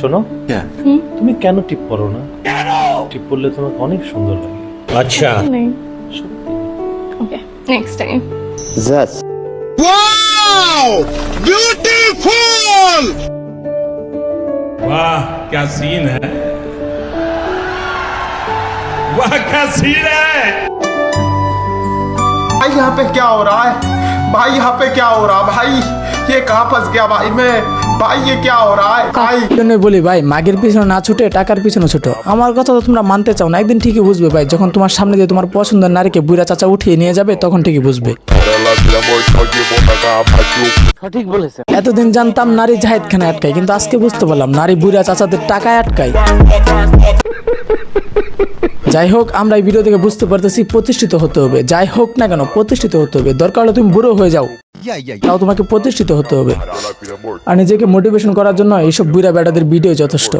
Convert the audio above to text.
শোনো, তুমি কেন টিপ পরো না? টিপ পরলে তোমাকে অনেক সুন্দর লাগে। अच्छा नहीं সত্যি। ओके नेक्स्ट टाइम वाह क्या सीन है, वाह क्या सीन है। भाई यहाँ पे क्या हो रहा है? भाई यहाँ पे क्या हो रहा है? भाई ये कहाँ फंस गया भाई मैं? भाई ये क्या हो रहा है भाई? জন্য বলি ভাই, মাগের পিছনে না ছুটে টাকার পিছনে ছুটো। আমার কথা তো তোমরা মানতে চাও না, একদিন ঠিকই বুঝবে ভাই। যখন তোমার সামনে দিয়ে তোমার পছন্দের নারীকে বুড়া চাচা উঠিয়ে নিয়ে যাবে, তখন ঠিকই বুঝবে। এতদিন জানতাম নারী জাহেদ খানে আটকায়, কিন্তু আজকে বুঝতে পারলাম নারী বুড়া চাচাদের টাকায় আটকায়। যাই হোক, আমরা এই ভিডিও থেকে বুঝতে পারতেছি প্রতিষ্ঠিত হতে হবে। যাই হোক না কেন প্রতিষ্ঠিত হতে হবে। দরকার হলে তুমি বুড়ো হয়ে যাও, তাও তোমাকে প্রতিষ্ঠিত হতে হবে। আর নিজেকে মোটিভেশন করার জন্য এইসব বুড়া বেটাদের ভিডিও যথেষ্ট।